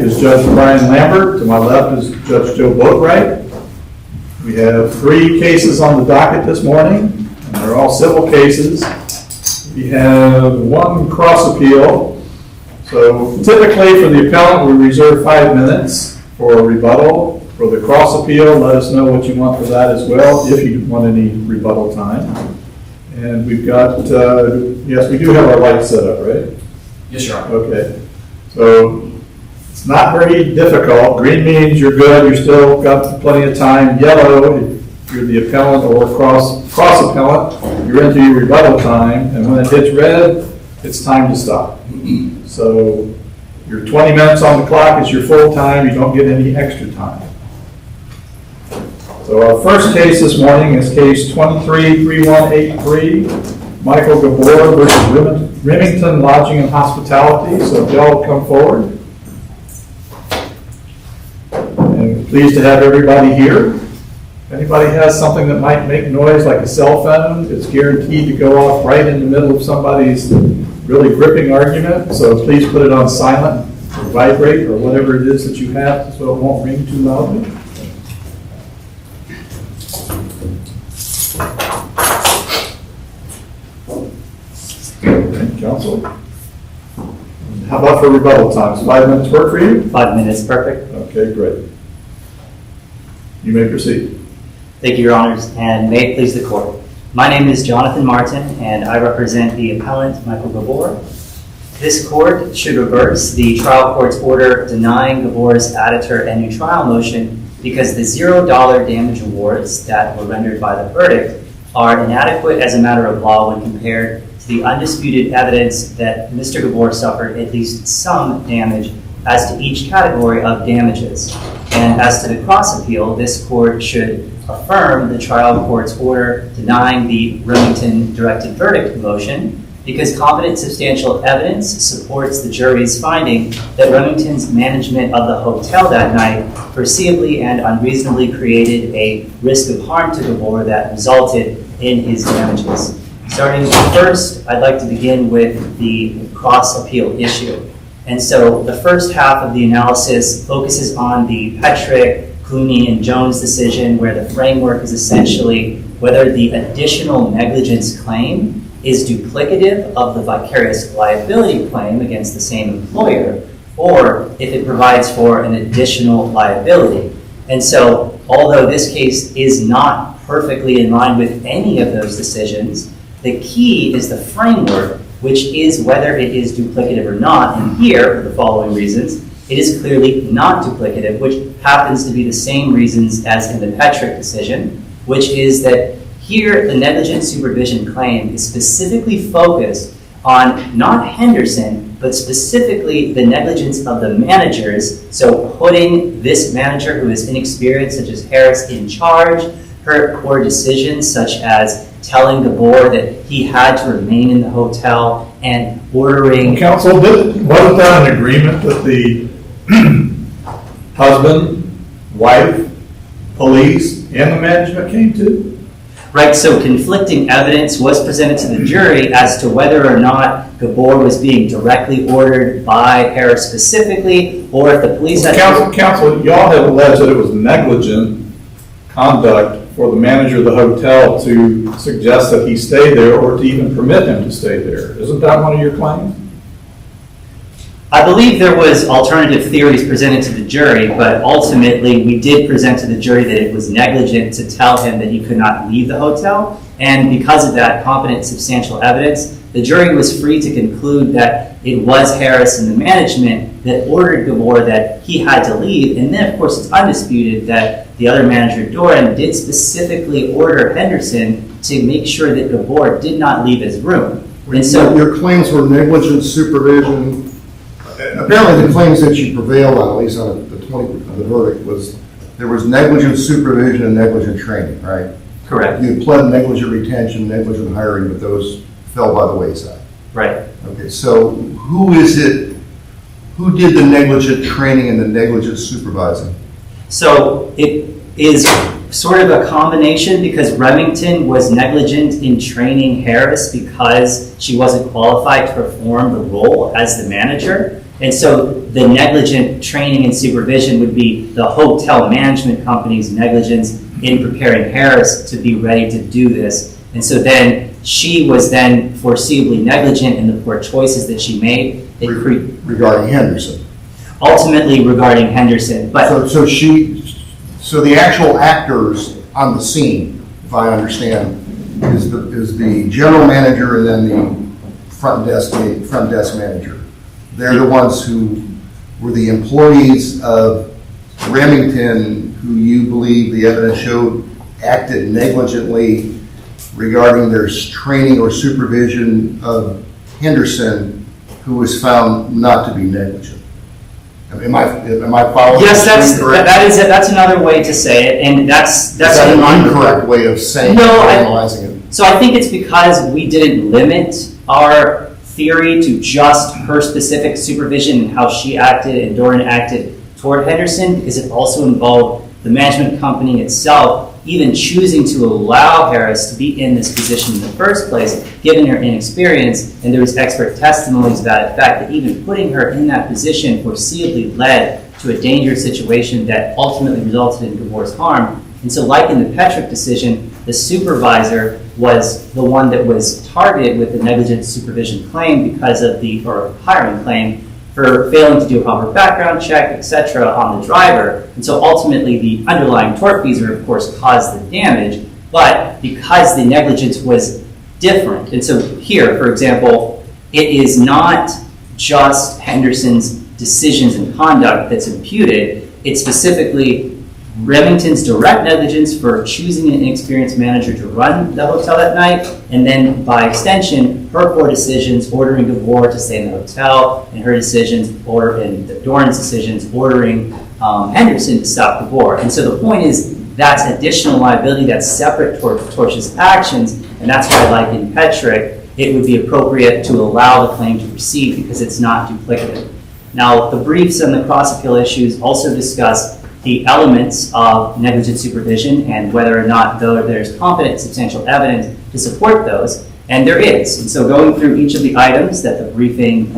is Judge Brian Lambert. To my left is Judge Joe Boatwright. We have 3 cases on the docket this morning, and they're all civil cases. We have 1 cross appeal. So typically for the appellant, we reserve 5 minutes for rebuttal. For the cross appeal, let us know what you want for that as well, if you want any rebuttal time. And we've got, yes, we do have our lights set up, right? Yes, Your Honor. Okay. So it's not very difficult. Green means you're good, you're still got plenty of time. Yellow, if you're the appellant or cross appellant, you're into your rebuttal time. And when it hits red, it's time to stop. So your 20 minutes on the clock is your full time. You don't get any extra time. So our first case this morning is case 23-3183, Michael Gabor versus Remington Lodging and Hospitality. So if y'all come forward. And pleased to have everybody here. If anybody has something that might make noise like a cell phone, it's guaranteed to go off right in the middle of somebody's really gripping argument. So please put it on silent or vibrate or whatever it is that you have so it won't ring too loudly. Counsel. How about for rebuttal times? 5 minutes work for you? 5 minutes, perfect. Okay, great. You may proceed. Thank you, Your Honors, and may it please the Court. My name is Jonathan Martin, and I represent the appellant, Michael Gabor. This Court should reverse the trial court's order denying Gabor's additor and new trial motion because the $0 damage awards that were rendered by the verdict are inadequate as a matter of law when compared to the undisputed evidence that Mr. Gabor suffered at least some damage as to each category of damages. And as to the cross appeal, this Court should affirm the trial court's order denying the Remington directed verdict motion because competent substantial evidence supports the jury's finding that Remington's management of the hotel that night foreseeably and unreasonably created a risk of harm to Gabor that resulted in his damages. Starting first, I'd like to begin with the cross appeal issue. And so the first half of the analysis focuses on the Petrick, Clooney, and Jones decision where the framework is essentially whether the additional negligence claim is duplicative of the vicarious liability claim against the same employer, or if it provides for an additional liability. And so, although this case is not perfectly in line with any of those decisions, the key is the framework, which is whether it is duplicative or not. And here, for the following reasons, it is clearly not duplicative, which happens to be the same reasons as in the Petrick decision, which is that here the negligent supervision claim is specifically focused on not Henderson, but specifically the negligence of the managers. So putting this manager who is inexperienced, such as Harris, in charge, her poor decisions, such as telling Gabor that he had to remain in the hotel and ordering... Counsel, wasn't that an agreement that the husband, wife, police, and the management came to? Right, so conflicting evidence was presented to the jury as to whether or not Gabor was being directly ordered by Harris specifically, or if the police had... Counsel, y'all have alleged that it was negligent conduct for the manager of the hotel to suggest that he stay there or to even permit him to stay there. Isn't that one of your claims? I believe there was alternative theories presented to the jury, but ultimately we did present to the jury that it was negligent to tell him that he could not leave the hotel. And because of that competent substantial evidence, the jury was free to conclude that it was Harris and the management that ordered Gabor that he had to leave. And then, of course, it's undisputed that the other manager, Doran, did specifically order Henderson to make sure that Gabor did not leave his room. And so your claims were negligent supervision. Apparently the claims that you prevailed on, at least on the 20 of the verdict, was there was negligent supervision and negligent training, right? Correct. You had pled negligent retention, negligent hiring, but those fell by the wayside. Right. Okay, so who did the negligent training and the negligent supervising? So it is sort of a combination because Remington was negligent in training Harris because she wasn't qualified to perform the role as the manager. And so the negligent training and supervision would be the hotel management company's negligence in preparing Harris to be ready to do this. And so then she was then foreseeably negligent in the poor choices that she made. Regarding Henderson. Ultimately regarding Henderson, but So the actual actors on the scene, if I understand, is the general manager and then the front desk manager. They're the ones who were the employees of Remington, who you believe the evidence showed acted negligently regarding their training or supervision of Henderson, who was found not to be negligent. Am I following? yes, that's another way to say it, and that's an incorrect way of saying analyzing it. So I think it's because we didn't limit our theory to just her specific supervision and how she acted and Doran acted toward Henderson, because it also involved the management company itself even choosing to allow Harris to be in this position in the first place, given her inexperience, and there was expert testimonies about the fact that even putting her in that position foreseeably led to a dangerous situation that ultimately resulted in divorce harm. And so like in the Petrick decision, the supervisor was the one that was targeted with the negligent supervision claim because of or hiring claim for failing to do a proper background check, etc., on the driver. And so ultimately the underlying tortfeasor, of course, caused the damage, but because the negligence was different. And so here, for example, it is not just Henderson's decisions and conduct that's imputed, it's specifically Remington's direct negligence for choosing an inexperienced manager to run the hotel that night, and then by extension, her poor decisions ordering DeVore to stay in the hotel, and her decisions, and Doran's decisions ordering Henderson to stop DeVore. And so the point is, that's additional liability that's separate toward tortious actions, and that's why, like in Petrick, it would be appropriate to allow the claim to proceed because it's not duplicative. Now, the briefs and the cross-appeal issues also discuss the elements of negligent supervision and whether or not there's competent substantial evidence to support those, and there is. And so going through each of the items that the briefing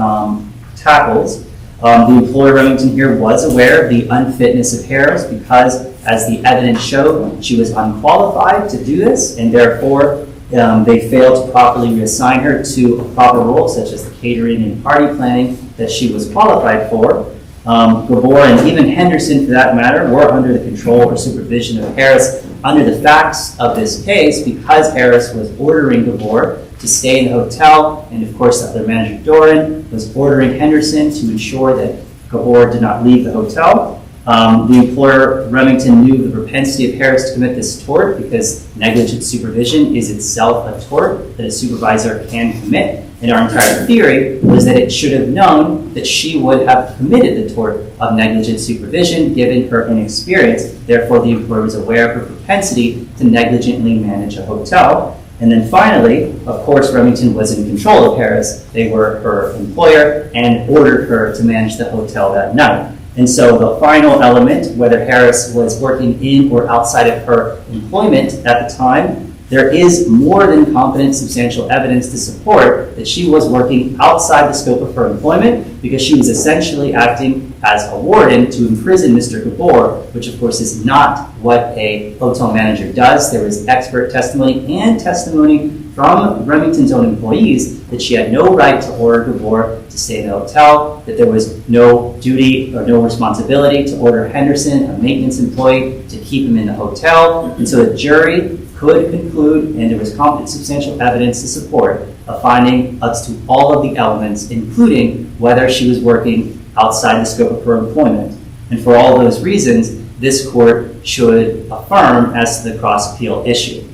tackles, the employer Remington here was aware of the unfitness of Harris because, as the evidence showed, she was unqualified to do this, and therefore they failed to properly reassign her to a proper role, such as the catering and party planning that she was qualified for. DeVore and even Henderson, for that matter, were under the control or supervision of Harris under the facts of this case because Harris was ordering DeVore to stay in the hotel, and of course the other manager, Doran, was ordering Henderson to ensure that DeVore did not leave the hotel. The employer, Remington, knew the propensity of Harris to commit this tort because negligent supervision is itself a tort that a supervisor can commit. And our entire theory was that it should have known that she would have committed the tort of negligent supervision given her inexperience. Therefore, the employer was aware of her propensity to negligently manage a hotel. And then finally, of course, Remington was in control of Harris. They were her employer and ordered her to manage the hotel that night. And so the final element, whether Harris was working in or outside of her employment at the time, there is more than competent substantial evidence to support that she was working outside the scope of her employment because she was essentially acting as a warden to imprison Mr. Gabor, which of course is not what a hotel manager does. There was expert testimony and testimony from Remington's own employees that she had no right to order Gabor to stay in the hotel, that there was no duty or no responsibility to order Henderson, a maintenance employee, to keep him in the hotel. And so the jury could conclude, and there was competent substantial evidence to support, a finding as to all of the elements, including whether she was working outside the scope of her employment. And for all those reasons, this court should affirm as to the cross-appeal issue.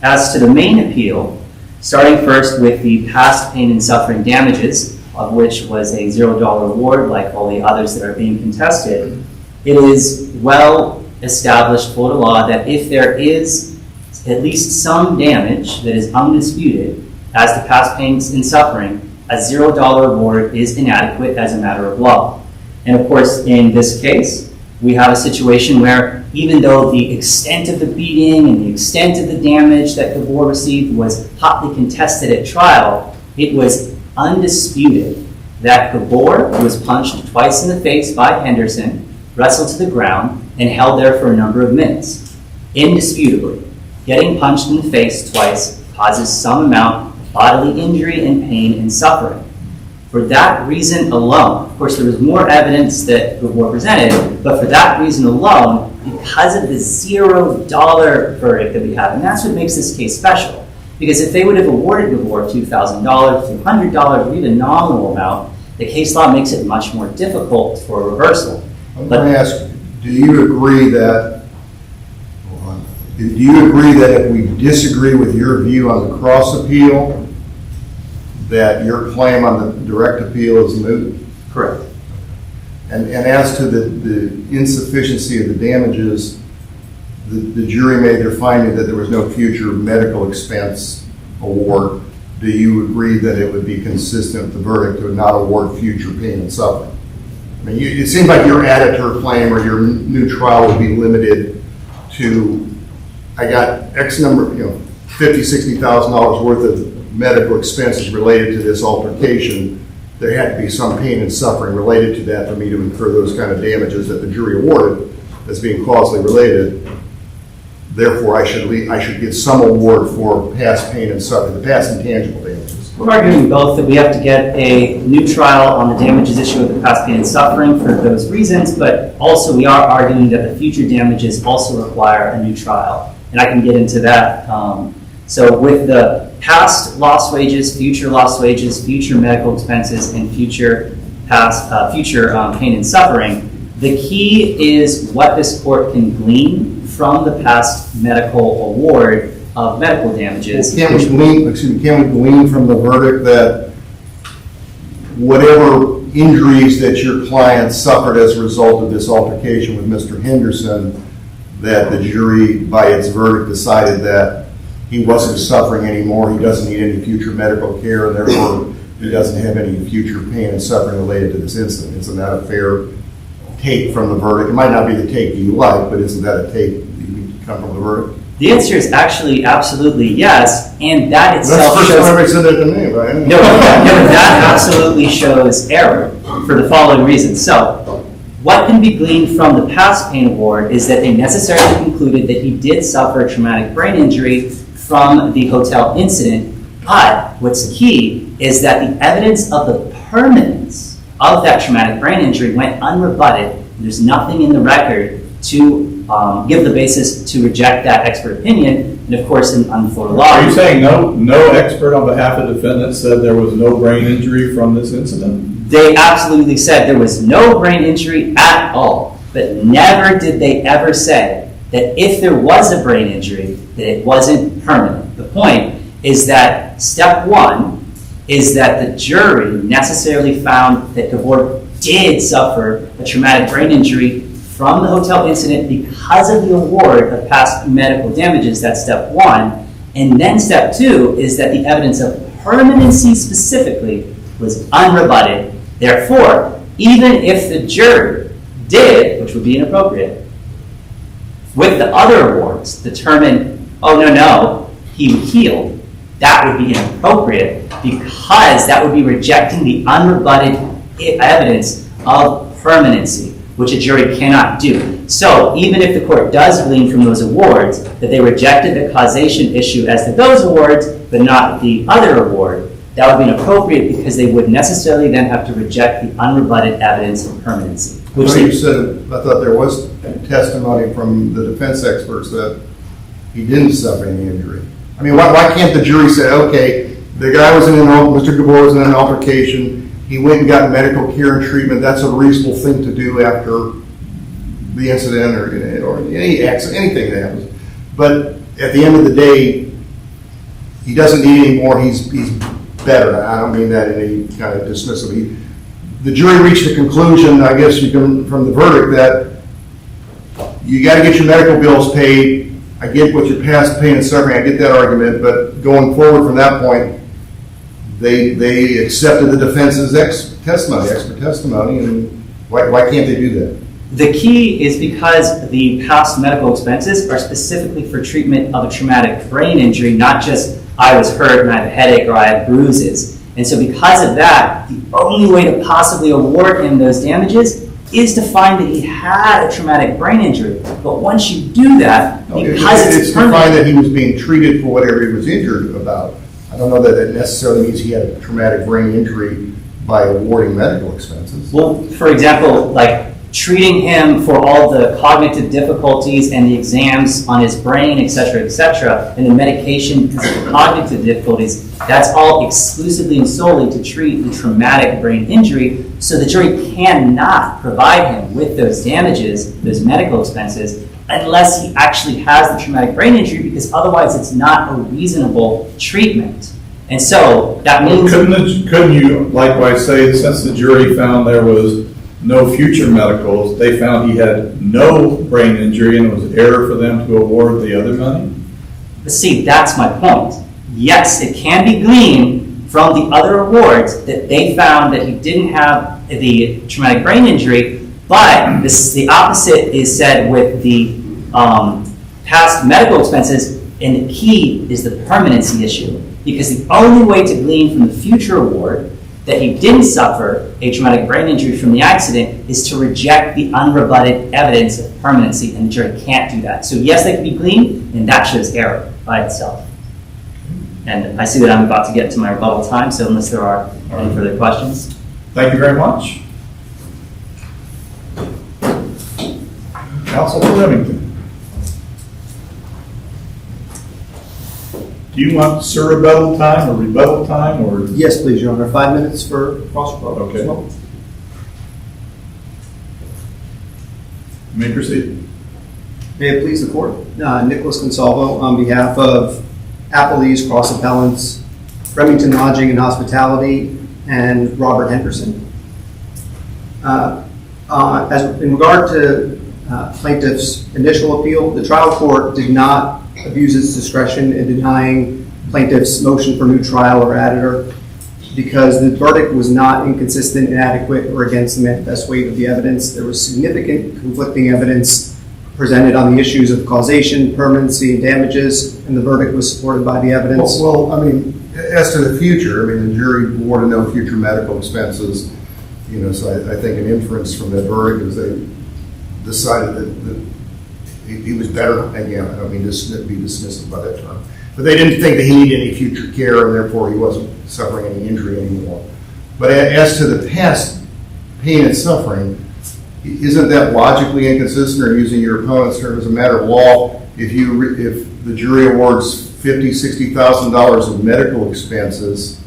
As to the main appeal, starting first with the past pain and suffering damages, of which was a $0 award like all the others that are being contested, it is well established Florida law that if there is at least some damage that is undisputed as to past pains and suffering, a $0 award is inadequate as a matter of law. And of course, in this case, we have a situation where even though the extent of the beating and the extent of the damage that the board received was hotly contested at trial, it was undisputed that Gabor was punched twice in the face by Henderson, wrestled to the ground, and held there for a number of minutes. Indisputably, getting punched in the face twice causes some amount of bodily injury and pain and suffering. For that reason alone, of course there was more evidence that Gabor presented, but for that reason alone, because of the $0 verdict that we have, and that's what makes this case special. Because if they would have awarded Gabor $2,000, $200, or even a nominal amount, the case law makes it much more difficult for a reversal. I'm going to ask, do you agree that if we disagree with your view on the cross appeal, that your claim on the direct appeal is moot? Correct. And as to the insufficiency of the damages, the jury made their finding that there was no future medical expense award. Do you agree that it would be consistent with the verdict to not award future pain and suffering? I mean, it seems like your additor claim or your new trial would be limited to, I got X number, $50,000, $60,000 worth of medical expenses related to this altercation. There had to be some pain and suffering related to that for me to incur those kind of damages that the jury awarded as being causally related. Therefore, I should get some award for past pain and suffering, the past intangible damages. We're arguing both that we have to get a new trial on the damages issue of the past pain and suffering for those reasons, but also we are arguing that the future damages also require a new trial. And I can get into that. So with the past lost wages, future medical expenses, and future pain and suffering, the key is what this court can glean from the past medical award of medical damages. Can we glean from the verdict that whatever injuries that your client suffered as a result of this altercation with Mr. Henderson, that the jury, by its verdict, decided that he wasn't suffering anymore, he doesn't need any future medical care, and therefore he doesn't have any future pain and suffering related to this incident? Isn't that a fair take from the verdict? It might not be the take you like, but isn't that a take that you come from the verdict? The answer is actually absolutely yes, and that itself That's the shows... first time I said that to me, right? No, that absolutely shows error for the following reasons. So, what can be gleaned from the past pain award is that they necessarily concluded that he did suffer a traumatic brain injury from the hotel incident, but what's key is that the evidence of the permanence of that traumatic brain injury went unrebutted. There's nothing in the record to give the basis to reject that expert opinion, and of course in Florida law... Are you saying no expert on behalf of the defendant said there was no brain injury from this incident? They absolutely said there was no brain injury at all, but never did they ever say that if there was a brain injury, that it wasn't permanent. The point is that step one is that the jury necessarily found that Gabor did suffer a traumatic brain injury from the hotel incident because of the award of past medical damages. That's step one. And then step two is that the evidence of permanency specifically was unrebutted. Therefore, even if the jury did, which would be inappropriate, with the other awards determine, oh no, he healed, that would be inappropriate because that would be rejecting the unrebutted evidence of permanency, which a jury cannot do. So even if the court does glean from those awards that they rejected the causation issue as to those awards, but not the other award, that would be inappropriate because they would necessarily then have to reject the unrebutted evidence of permanency. I thought there was testimony from the defense experts that he didn't suffer any injury. I mean, why can't the jury say, okay, the guy was Mr. Gabor was in an altercation, he went and got medical care and treatment, that's a reasonable thing to do after the incident or any accident, anything that happens. But at the end of the day, he doesn't need any more, he's better. I don't mean that in any kind of dismissive. The jury reached the conclusion, I guess you can, from the verdict, that you got to get your medical bills paid. I get what your past pain and suffering, I get that argument, but going forward from that point, they accepted the defense's expert testimony, and why can't they do that? The key is because the past medical expenses are specifically for treatment of a traumatic brain injury, not just I was hurt and I have a headache or I have bruises. And so because of that, the only way to possibly award him those damages is to find that he had a traumatic brain injury. But once you do that, because It's it's to find permanent, that he was being treated for whatever he was injured about. I don't know that it necessarily means he had a traumatic brain injury by awarding medical expenses. well, for example, like treating him for all the cognitive difficulties and the exams on his brain, et cetera, and the medication because of the cognitive difficulties, that's all exclusively and solely to treat the traumatic brain injury. So the jury cannot provide him with those damages, those medical expenses, unless he actually has the traumatic brain injury, because otherwise it's not a reasonable treatment. And so that means... Couldn't you likewise say, since the jury found there was no future medicals, they found he had no brain injury and it was error for them to award the other money? But see, that's my point. Yes, it can be gleaned from the other awards that they found that he didn't have the traumatic brain injury, but the opposite is said with the past medical expenses, and the key is the permanency issue. Because the only way to glean from the future award that he didn't suffer a traumatic brain injury from the accident is to reject the unrebutted evidence of permanency, and the jury can't do that. So yes, they can be gleaned, and that shows error by itself. And I see that I'm about to get to my rebuttal time, so unless there are any further questions. Thank you very much. Counsel for Remington. Do you want surrebuttal time or rebuttal time or? Yes, please, Your Honor. 5 minutes for cross rebuttal. Okay. You may proceed. May it please the court. Nicholas Consalvo on behalf of Appellees, Cross Appellants, Remington Lodging and Hospitality, and Robert Henderson. As in regard to plaintiff's initial appeal, the trial court did not abuse its discretion in denying plaintiff's motion for new trial or adder because the verdict was not inconsistent, inadequate, or against the manifest weight of the evidence. There was significant conflicting evidence presented on the issues of causation, permanency, and damages, and the verdict was supported by the evidence. Well, I mean, as to the future, I mean, the jury awarded no future medical expenses, so I think an inference from that verdict is they decided that he was better. Again, I don't mean to be dismissive by that term. But they didn't think that he needed any future care, and therefore he wasn't suffering any injury anymore. But as to the past pain and suffering, isn't that logically inconsistent, or using your opponent's term as a matter of law? If the jury awards $50,000, $60,000 of medical expenses,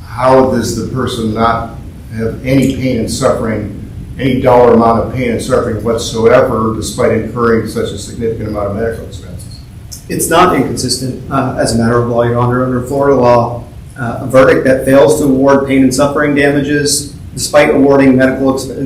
how does the person not have any pain and suffering, any dollar amount of pain and suffering whatsoever, despite incurring such a significant amount of medical expenses? It's not inconsistent as a matter of law, Your Honor. Under Florida law, a verdict that fails to award pain and suffering damages, despite awarding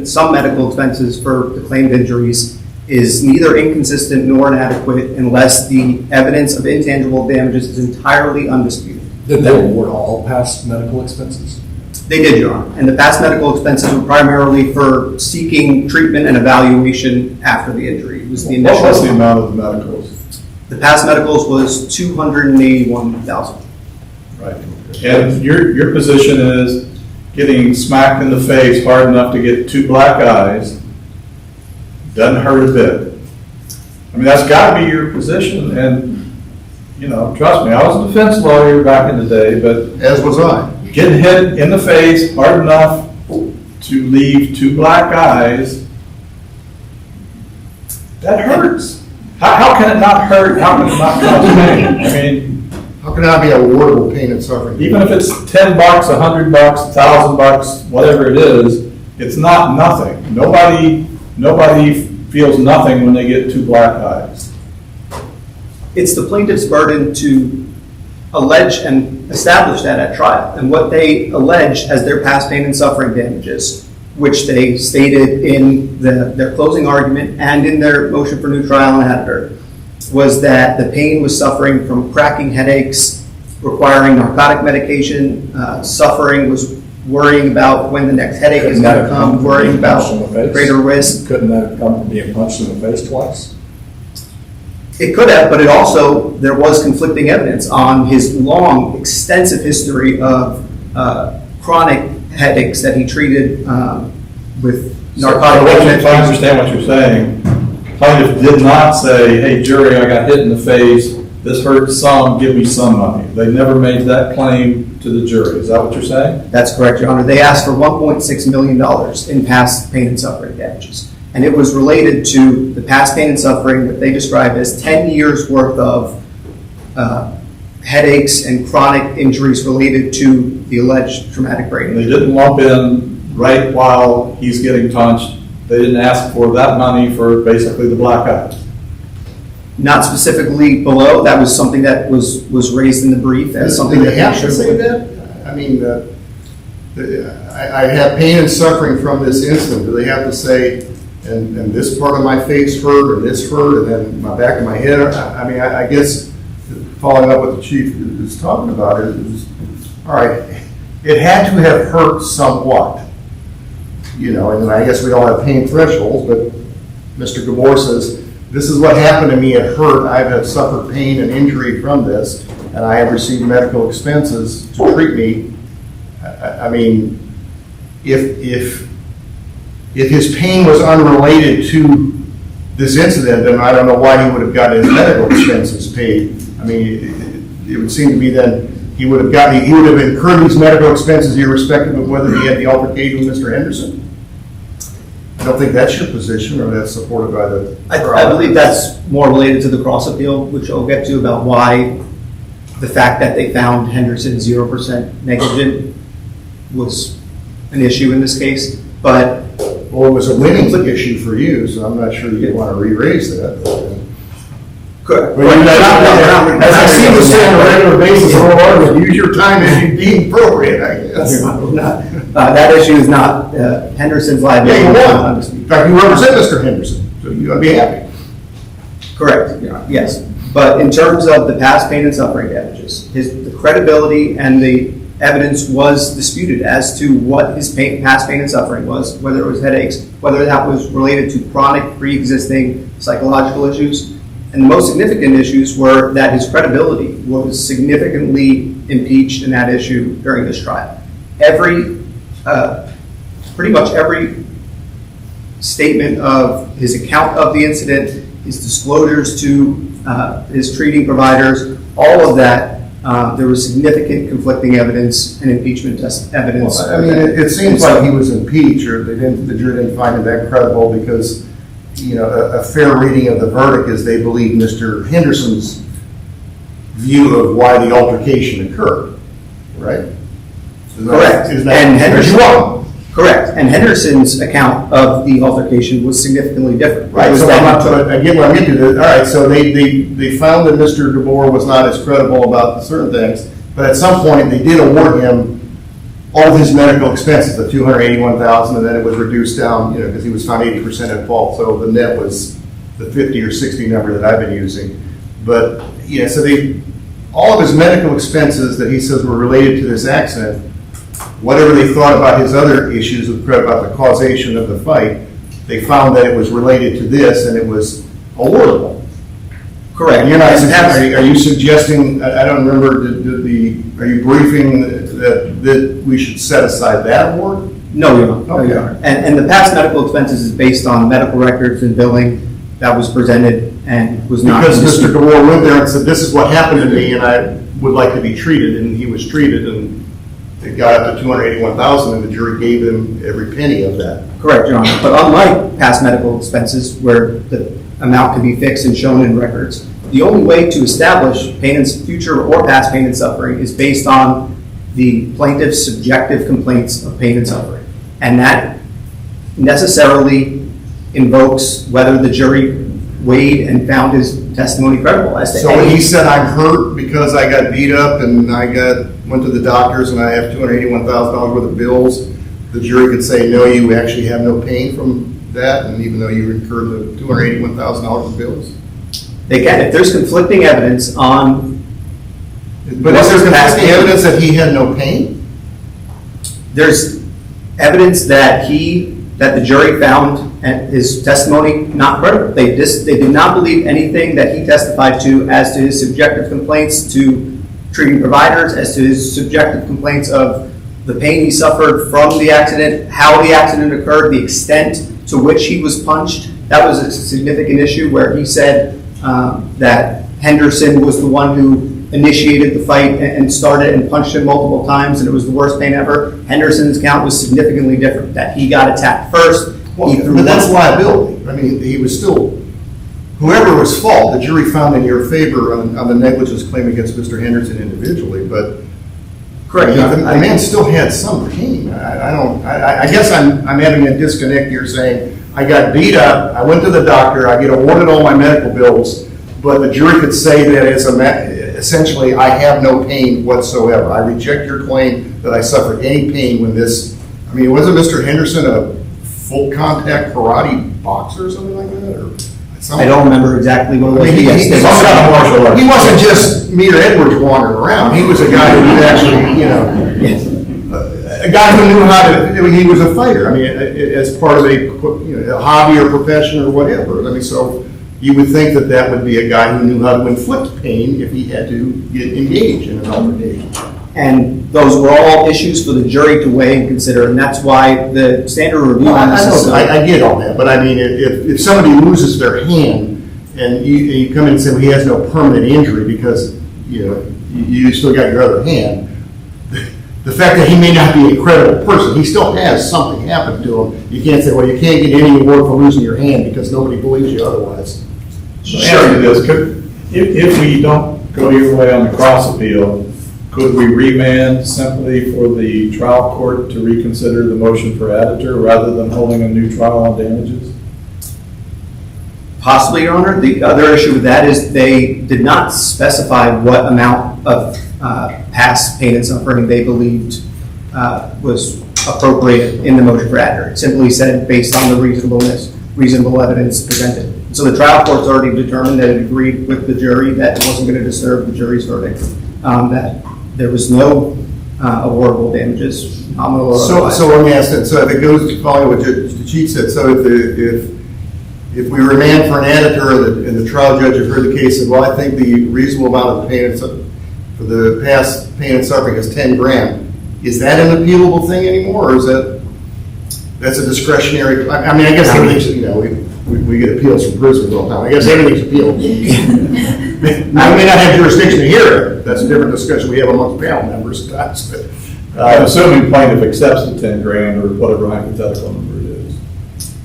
some medical expenses for the claimed injuries, is neither inconsistent nor inadequate unless the evidence of intangible damages is entirely undisputed. Did they award all past medical expenses? They did, Your Honor. And the past medical expenses were primarily for seeking treatment and evaluation after the injury. It was the initial. What was the amount of the medicals? The past medicals was $281,000. Right. And your position is getting smacked in the face hard enough to get 2 black eyes doesn't hurt a bit. I mean, that's got to be your position. And, trust me, I was a defense lawyer back in the day, but As was I. getting hit in the face hard enough to leave 2 black eyes, that hurts. How can it not hurt? How can it not cause pain? I mean, How can I be awardable pain and suffering? even if it's $10, $100, $1,000, whatever it is, it's not nothing. Nobody feels nothing when they get 2 black eyes. It's the plaintiff's burden to allege and establish that at trial. And what they alleged as their past pain and suffering damages, which they stated in their closing argument and in their motion for new trial and adder, was that the pain was suffering from cracking headaches, requiring narcotic medication, suffering was worrying about when the next headache is going to come, worrying about greater risk. Couldn't that have come from being punched in the face twice? It could have, but there was conflicting evidence on his long, extensive history of chronic headaches that he treated with So narcotic. if I understand what you're saying, plaintiff did not say, hey, jury, I got hit in the face, this hurts some, give me some money. They never made that claim to the jury. Is that what you're saying? That's correct, Your Honor. They asked for $1.6 million in past pain and suffering damages. And it was related to the past pain and suffering that they described as 10 years worth of headaches and chronic injuries related to the alleged traumatic brain They injury. didn't lump in right while he's getting punched. They didn't ask for that money for basically the black eye. Not specifically below, that was something that was raised in the brief as something Do that they have to should say that? I mean, I have pain and suffering from this incident. Do they have to say, and this part of my face hurt, or this hurt, and then my back of my head? I mean, I guess following up what the chief is talking about is, all right, it had to have hurt somewhat. You know, and I guess we all have pain thresholds, but Mr. Gabor says, this is what happened to me, it hurt, I have suffered pain and injury from this, and I have received medical expenses to treat me. I mean, if his pain was unrelated to this incident, then I don't know why he would have gotten his medical expenses paid. I mean, it would seem to me that he would have incurred these medical expenses irrespective of whether he had the altercation with Mr. Henderson. I don't think that's your position, or that's supported by the... I believe that's more related to the cross appeal, which I'll get to, about why the fact that they found Henderson 0% negligent was an issue in this case. But Well, it was a winning issue for you, so I'm not sure you want to re-raise that. correct. As I see you say on a regular basis, use your time as you deem appropriate, I guess. That issue is not Henderson's liability. Yeah, you won. In fact, you represent Mr. Henderson, so you ought to be happy. Correct, yes. But in terms of the past pain and suffering damages, the credibility and the evidence was disputed as to what his past pain and suffering was, whether it was headaches, whether that was related to chronic pre-existing psychological issues. And the most significant issues were that his credibility was significantly impeached in that issue during this trial. Pretty much every statement of his account of the incident, his disclosures to his treating providers, all of that, there was significant conflicting evidence and impeachment evidence. Well, I mean, it seems like he was impeached, or the jury didn't find him that credible because, you know, a fair reading of the verdict is they believe Mr. Henderson's view of why the altercation occurred, right? Correct. And Henderson won. Correct. And Henderson's account of the altercation was significantly different. Right, It so was that- I get what I'm getting to. All right, so they found that Mr. Gabor was not as credible about certain things, but at some point they did award him all of his medical expenses, the $281,000, and then it was reduced down, you know, because he was found 80% at fault, so the net was the 50 or 60 number that I've been using. But, yeah, so all of his medical expenses that he says were related to this accident, whatever they thought about his other issues about the causation of the fight, they found that it was related to this and it was awardable. Correct. And you're not, are you suggesting, I don't remember, are you briefing that we should set aside that award? No, Your Honor. Okay. And the past medical expenses is based on medical records and billing that was presented and was not. Because Mr. Gabor went there and said, this is what happened to me and I would like to be treated, and he was treated, and it got up to $281,000 and the jury gave him every penny of that. Correct, Your Honor. But unlike past medical expenses where the amount can be fixed and shown in records, the only way to establish future or past pain and suffering is based on the plaintiff's subjective complaints of pain and suffering. And that necessarily invokes whether the jury weighed and found his testimony credible. So when he said, I'm hurt because I got beat up and went to the doctors and I have $281,000 worth of bills, the jury could say, no, you actually have no pain from that, and even though you incurred the $281,000 of bills? They can. If there's conflicting evidence on... But is there conflicting evidence that he had no pain? There's evidence that the jury found his testimony not credible. They did not believe anything that he testified to as to his subjective complaints to treating providers, as to his subjective complaints of the pain he suffered from the accident, how the accident occurred, the extent to which he was punched. That was a significant issue where he said that Henderson was the one who initiated the fight and started and punched him multiple times, and it was the worst pain ever. Henderson's account was significantly different, that he got attacked first. Well, but that's liability. I mean, he was still, whoever was fault, the jury found in your favor on the negligence claim against Mr. Henderson individually, but Correct. the man still had some pain. I guess I'm having a disconnect here saying, I got beat up, I went to the doctor, I get awarded all my medical bills, but the jury could say that essentially I have no pain whatsoever. I reject your claim that I suffered any pain when this, I mean, wasn't Mr. Henderson a full contact karate boxer or something like that? Or something? I don't remember exactly what it was. He wasn't just Meter Edwards wandering around. He was a guy who actually, a guy who knew how to, he was a fighter. I mean, as part of a hobby or profession or whatever. I mean, so you would think that that would be a guy who knew how to inflict pain if he had to get engaged in an altercation. And those were all issues for the jury to weigh and consider, and that's why the standard review on this is. I get all that, but I mean, if somebody loses their hand and you come in and say, well, he has no permanent injury because, you still got your other hand, the fact that he may not be a credible person, he still has something happen to him. You can't say, well, you can't get any award for losing your hand because nobody believes you otherwise. Sure. If we don't go your way on the cross appeal, could we remand simply for the trial court to reconsider the motion for additor rather than holding a new trial on damages? Possibly, Your Honor. The other issue with that is they did not specify what amount of past pain and suffering they believed was appropriate in the motion for additor. It simply said based on the reasonable evidence presented. So the trial court's already determined that it agreed with the jury that it wasn't going to disturb the jury's verdict, that there was no awardable damages, nominal or otherwise. So let me ask that. So if it goes to follow what the chief said, so if we remand for an editor and the trial judge have heard the case and, well, I think the reasonable amount of pain for the past pain and suffering is 10 grand, is that an appealable thing anymore, or is that's a discretionary? I mean, I guess everything's, we get appeals from prisoners all the time. I guess everything's appealable. Now, we may not have jurisdiction to hear it. That's a different discussion we have amongst panel members sometimes. But I'm assuming plaintiff accepts the 10 grand or whatever hypothetical number it is.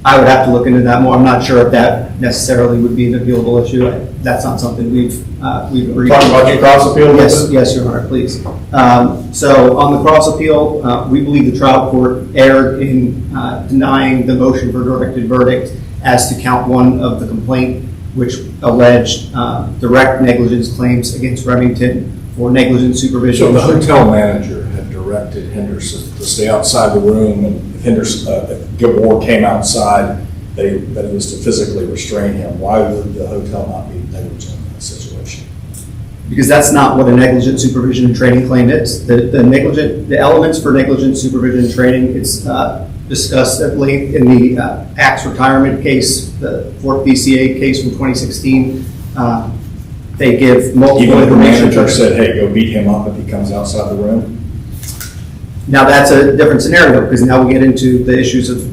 I would have to look into that more. I'm not sure if that necessarily would be an appealable issue. That's not something we've agreed. Talking about your cross appeal? Yes, Your Honor, please. So on the cross appeal, we believe the trial court erred in denying the motion for directed verdict as to count 1 of the complaint, which alleged direct negligence claims against Remington for negligent supervision. So the hotel manager had directed Henderson to stay outside the room, and if Gabor came outside, that it was to physically restrain him. Why would the hotel not be negligent in that situation? Because that's not what a negligent supervision and training claim is. The elements for negligent supervision and training is discussed at length in the Axe retirement case, the 4th BCA case from 2016. They give multiple Even if the information. manager said, hey, go beat him up if he comes outside the room? Now that's a different scenario, because now we get into the issues of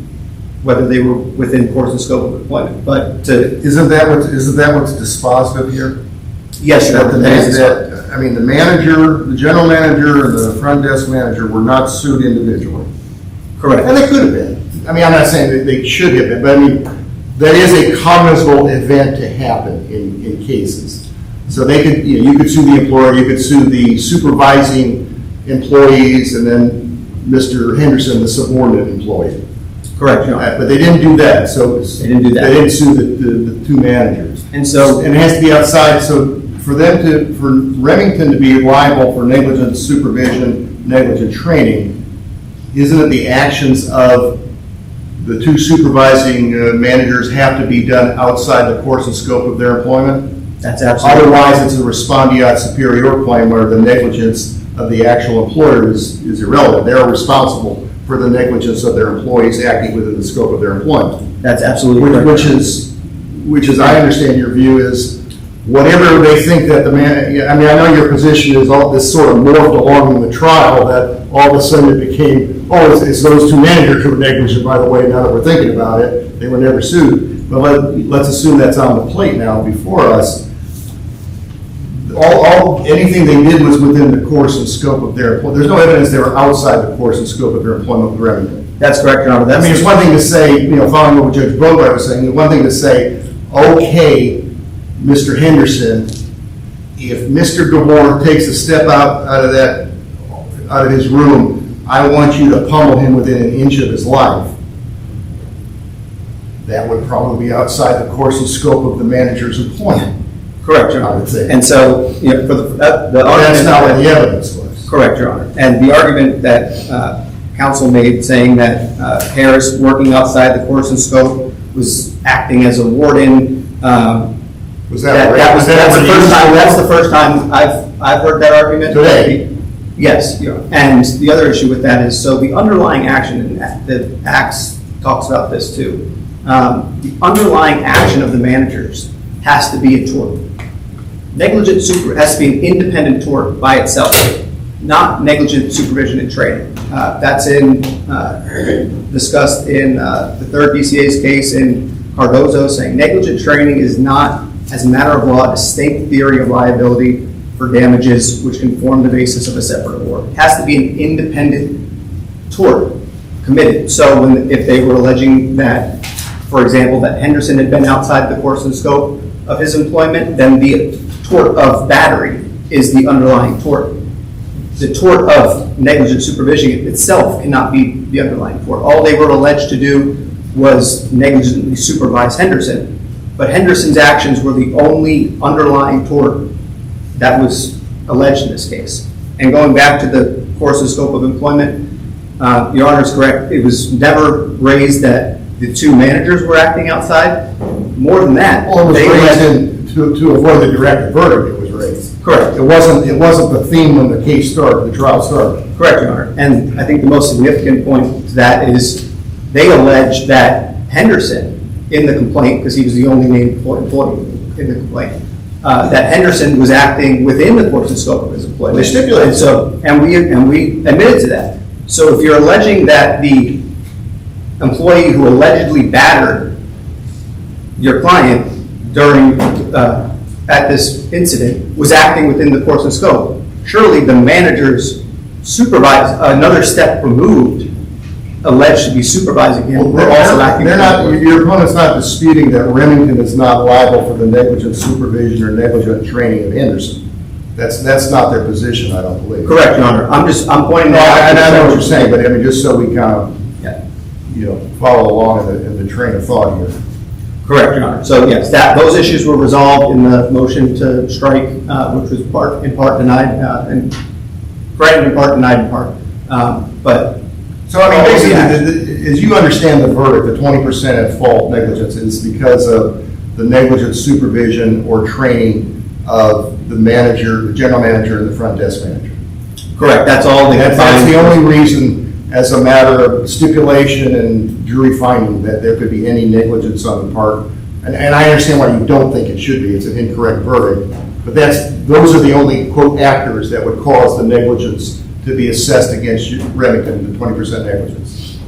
whether they were within course and scope of employment. But isn't that what's dispositive here? yes, Your Honor, that is I mean, the manager, the general manager, and the front desk manager were not sued individually. correct. And they could have been. I mean, I'm not saying that they should have been, but I mean, that is a cognizable event to happen in cases. So they could, you could sue the employer, you could sue the supervising employees, and then Mr. Henderson, the subordinate employee. Correct, Your Honor. But they didn't do that, so They didn't do that. They didn't sue the 2 managers. And so, And it has to be outside, so for Remington to be liable for negligent supervision, negligent training, isn't it the actions of the 2 supervising managers have to be done outside the course and scope of their employment? that's absolutely. Otherwise, it's a respondeat superior claim where the negligence of the actual employer is irrelevant. They're responsible for the negligence of their employees acting within the scope of their employment. That's absolutely correct. Which is, I understand your view is, whatever they think that the man, I mean, I know your position is all this sort of morphed along in the trial, that all of a sudden it became, oh, it's those two managers who were negligent, by the way, now that we're thinking about it, they were never sued. But let's assume that's on the plate now before us. Anything they did was within the course and scope of their employment. There's no evidence they were outside the course and scope of their employment with Remington. That's correct, Your Honor. I mean, it's one thing to say, following what Judge Bogart was saying, it's one thing to say, okay, Mr. Henderson, if Mr. Gabor takes a step out of his room, I want you to pummel him within an inch of his life. That would probably be outside the course and scope of the manager's employment. Correct, Your I Honor. would say. And so, for the argument. That's not what the evidence was. Correct, Your Honor. And the argument that counsel made saying that Harris, working outside the course and scope, was acting as a warden. Was that right? That's the first time I've heard that argument. Today? Yes. And the other issue with that is, so the underlying action, and the Acts talks about this too, the underlying action of the managers has to be a tort. Negligent has to be an independent tort by itself, not negligent supervision and training. That's discussed in the third DCA's case in Cardozo, saying negligent training is not, as a matter of law, a distinct theory of liability for damages which can form the basis of a separate award. It has to be an independent tort committed. So if they were alleging that, for example, that Henderson had been outside the course and scope of his employment, then the tort of battery is the underlying tort. The tort of negligent supervision itself cannot be the underlying tort. All they were alleged to do was negligently supervise Henderson, but Henderson's actions were the only underlying tort that was alleged in this case. And going back to the course and scope of employment, Your Honor is correct. It was never raised that the two managers were acting outside. More than that, Well, it was raised to avoid the direct verdict. It was raised. Correct. It wasn't the theme when the case started, the trial started. Correct, Your Honor. And I think the most significant point to that is they allege that Henderson, in the complaint, because he was the only named employee in the complaint, that Henderson was acting within the course and scope of his employment. They stipulated so, and we admitted to that. So if you're alleging that the employee who allegedly battered your client during at this incident was acting within the course and scope, surely the managers another step removed, alleged to be supervising him. Your opponent's not disputing that Remington is not liable for the negligent supervision or negligent training of Henderson. That's not their position, I don't believe. Correct, Your Honor. I'm pointing that out. I know what you're saying, but I mean, just so we kind of, follow along in the train of thought here. Correct, Your Honor. So yes, those issues were resolved in the motion to strike, which was in part denied, and granted in part, denied in part. But so I mean, basically, as you understand the verdict, the 20% at fault negligence is because of the negligent supervision or training of the manager, the general manager, and the front desk manager. Correct. That's all they That's the only reason, as a matter of stipulation and jury finding, that there could be any negligence on the part. And I understand why you don't think it should be. It's an incorrect verdict. But those are the only, quote, actors that would cause the negligence to be assessed against Remington, the 20% negligence.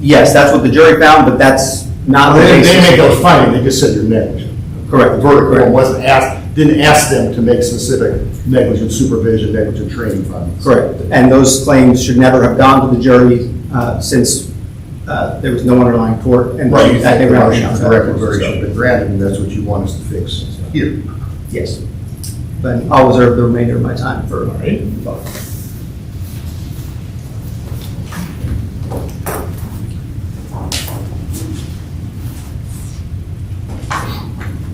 Yes, that's what the jury found, but that's not the They basis. didn't make those findings. They just said you're negligent. Correct. The verdict didn't ask them to make specific negligent supervision, negligent training findings. Correct. And those claims should never have gone to the jury since there was no underlying tort. And Right, you think they the were motion outside for the record course verdict of should have been granted, and that's what you want us to fix here. Yes. But I'll reserve the remainder of my time for. All right.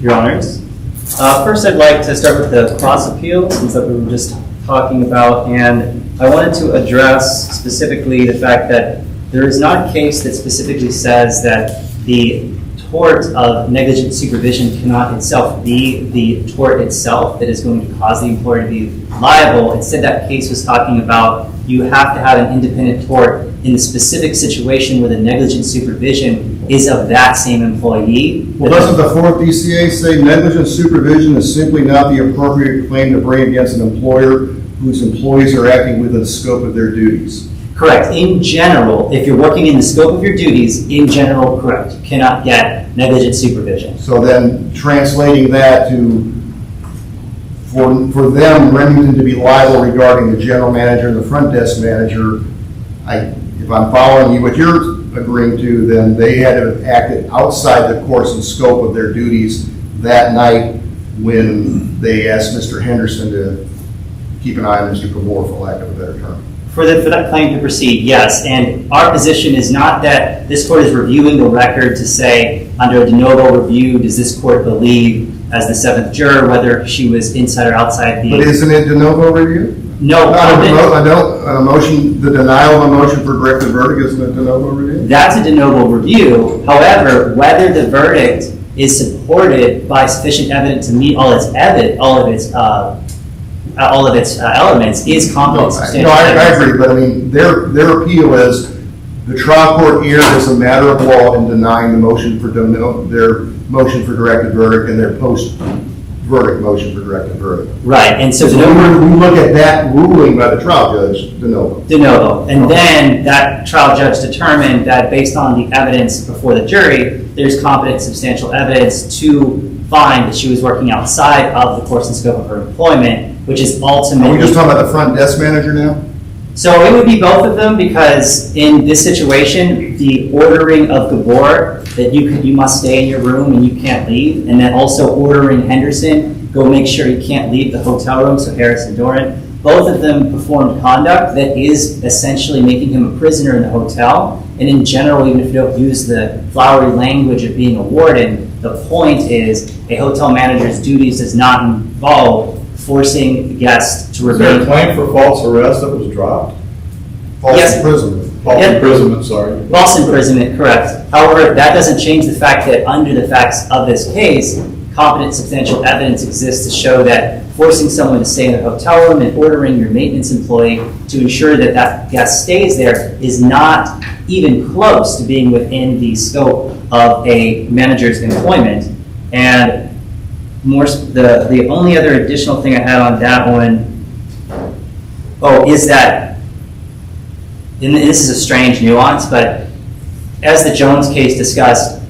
Your Honors. First, I'd like to start with the cross appeal, since that we were just talking about, and I wanted to address specifically the fact that there is not a case that specifically says that the tort of negligent supervision cannot itself be the tort itself that is going to cause the employer to be liable. Instead, that case was talking about you have to have an independent tort in the specific situation where the negligent supervision is of that same employee. Well, doesn't the fourth DCA say negligent supervision is simply not the appropriate claim to bring against an employer whose employees are acting within the scope of their duties? Correct. In general, if you're working in the scope of your duties, in general, correct. You cannot get negligent supervision. So then translating that to, for them, Remington to be liable regarding the general manager and the front desk manager, if I'm following you, what you're agreeing to, then they had to have acted outside the course and scope of their duties that night when they asked Mr. Henderson to keep an eye on Mr. Gabor, for lack of a better term. For that claim to proceed, yes. And our position is not that this court is reviewing the record to say, under a de novo review, does this court believe, as the seventh juror, whether she was inside or outside the... But isn't it de novo review? No. A motion, the denial of a motion for directed verdict isn't a de novo review? That's a de novo review. However, whether the verdict is supported by sufficient evidence to meet all its elements is competent substantial I evidence. agree, but I mean, their appeal is the trial court erred as a matter of law in denying the motion for their motion for directed verdict and their post-verdict motion for directed verdict. Right, and so So we look at that ruling by the trial judge, de novo. de novo. And then that trial judge determined that based on the evidence before the jury, there's competent substantial evidence to find that she was working outside of the course and scope of her employment, which is ultimately... Are we just talking about the front desk manager now? So it would be both of them, because in this situation, the ordering of Gabor that you must stay in your room and you can't leave, and then also ordering Henderson, go make sure you can't leave the hotel room, so Harris and Doran, both of them performed conduct that is essentially making him a prisoner in the hotel. And in general, even if you don't use the flowery language of being a warden, the point is a hotel manager's duties does not involve forcing the guest to Is there a remain. claim for false arrest that was dropped? Yes. Imprisonment. False Yeah. imprisonment, sorry. False imprisonment, correct. However, that doesn't change the fact that under the facts of this case, competent substantial evidence exists to show that forcing someone to stay in a hotel room and ordering your maintenance employee to ensure that that guest stays there is not even close to being within the scope of a manager's employment. And the only other additional thing I had on that one, is that, and this is a strange nuance, but as the Jones case discussed,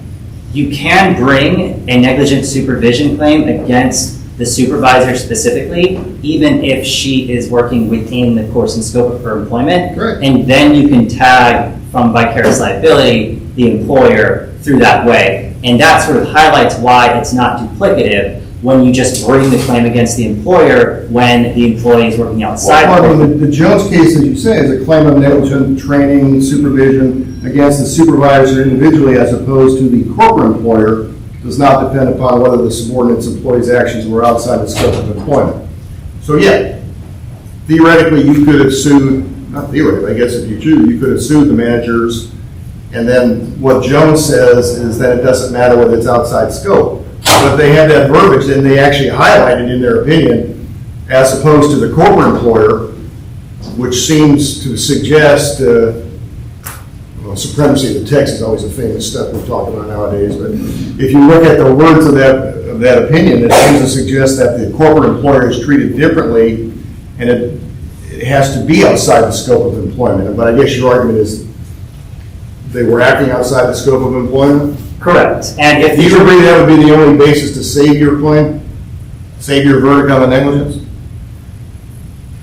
you can bring a negligent supervision claim against the supervisor specifically, even if she is working within the course and scope of her employment. Right. And then you can tag from vicarious liability the employer through that way. And that sort of highlights why it's not duplicative when you just bring the claim against the employer when the employee is working outside. Well, I mean, the Jones case, as you say, is a claim of negligent training, supervision against the supervisor individually, as opposed to the corporate employer, does not depend upon whether the subordinate's employee's actions were outside the scope of employment. So yeah, theoretically, you could have sued, not theoretically, I guess if you choose, you could have sued the managers, and then what Jones says is that it doesn't matter whether it's outside scope. But they have that verbiage, and they actually highlighted in their opinion, as opposed to the corporate employer, which seems to suggest, supremacy of the text is always a famous stuff we talk about nowadays, but if you look at the words of that opinion, it seems to suggest that the corporate employer is treated differently, and it has to be outside the scope of employment. But I guess your argument is they were acting outside the scope of employment? Correct. And if Do you agree that would be the only basis to save your claim? Save your verdict on the negligence?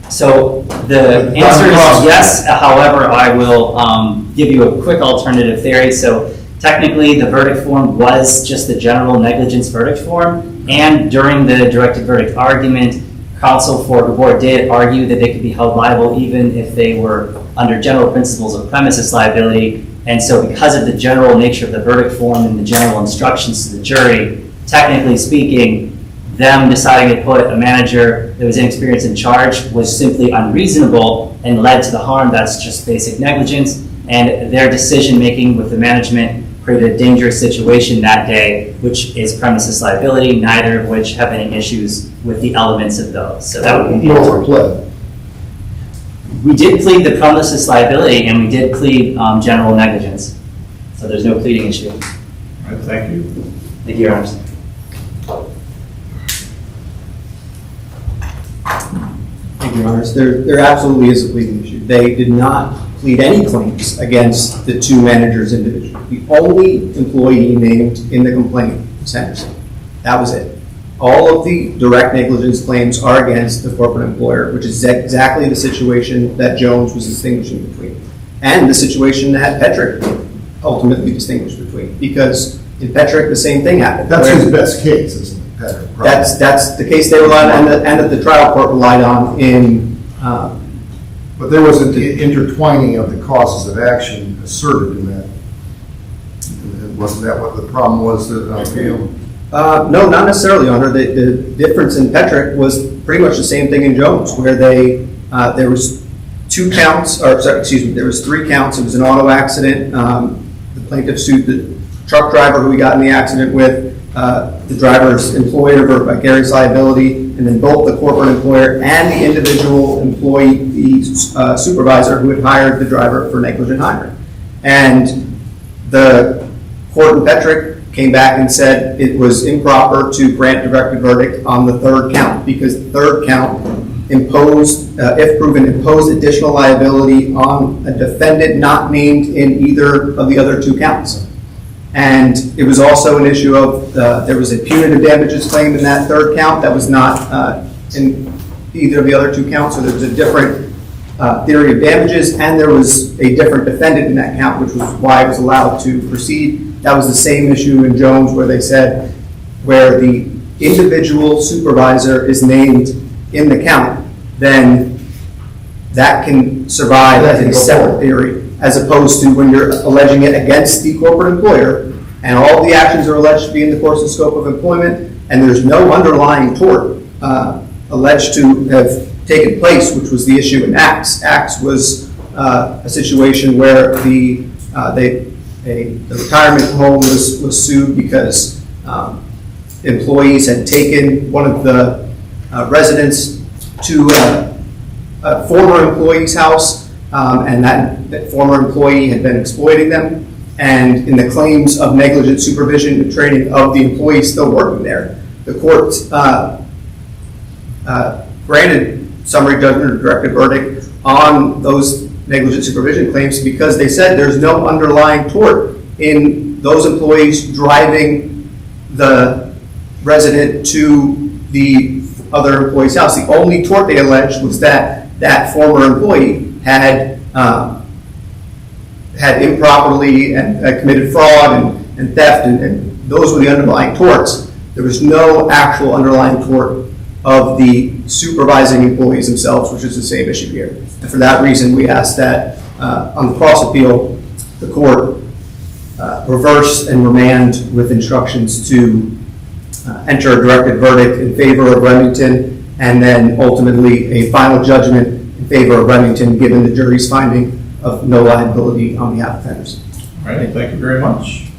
So the answer is yes, however, I will give you a quick alternative theory. So technically, the verdict form was just the general negligence verdict form, and during the directed verdict argument, counsel for the board did argue that they could be held liable even if they were under general principles of premises liability. And so because of the general nature of the verdict form and the general instructions to the jury, technically speaking, them deciding to put a manager that was inexperienced in charge was simply unreasonable and led to the harm. That's just basic negligence. And their decision-making with the management created a dangerous situation that day, which is premises liability, neither of which have any issues with the elements of those. So that would be the Nor pled. We did plead the premises liability, and we did plead general negligence. So So there's no pleading issue. All right, thank you. Thank you, Your Honor. Thank you, Your Honors. There absolutely is a pleading issue. They did not plead any claims against the two managers individually. The only employee named in the complaint was Henderson. That was it. All of the direct negligence claims are against the corporate employer, which is exactly the situation that Jones was distinguishing between, and the situation that Petrick ultimately distinguished between. Because in Petrick, the same thing happened. That's his best case, isn't it, Patrick? That's the case they relied on, and that the trial court relied on in. But there was an intertwining of the causes of action asserted in that. Wasn't that what the problem was that I feel? No, not necessarily, Your Honor. The difference in Petrick was pretty much the same thing in Jones, where there was 2 counts, or sorry, excuse me, there was 3 counts. It was an auto accident. The plaintiff sued the truck driver who he got in the accident with, the driver's employer for vicarious liability, and then both the corporate employer and the individual employee, the supervisor who had hired the driver for negligent hiring. And the court in Petrick came back and said it was improper to grant directed verdict on the 3rd count, because the 3rd count imposed, if proven, imposed additional liability on a defendant not named in either of the other 2 counts. And it was also an issue of, there was a punitive damages claim in that 3rd count that was not in either of the other 2 counts, so there was a different theory of damages, and there was a different defendant in that count, which was why it was allowed to proceed. That was the same issue in Jones, where they said where the individual supervisor is named in the count, then that can survive as a separate theory, as opposed to when you're alleging it against the corporate employer, and all of the actions are alleged to be in the course and scope of employment, and there's no underlying tort alleged to have taken place, which was the issue in Axe. Axe was a situation where the retirement home was sued because employees had taken one of the residents to a former employee's house, and that former employee had been exploiting them. And in the claims of negligent supervision and training of the employees still working there, the court granted summary judgment or directed verdict on those negligent supervision claims because they said there's no underlying tort in those employees driving the resident to the other employee's house. The only tort they alleged was that that former employee had improperly and committed fraud and theft, and those were the underlying torts. There was no actual underlying tort of the supervising employees themselves, which is the same issue here. And for that reason, we ask that on the cross appeal, the court reverse and remand with instructions to enter a directed verdict in favor of Remington, and then ultimately a final judgment in favor of Remington, given the jury's finding of no liability on behalf of Henderson. All right, thank you very much.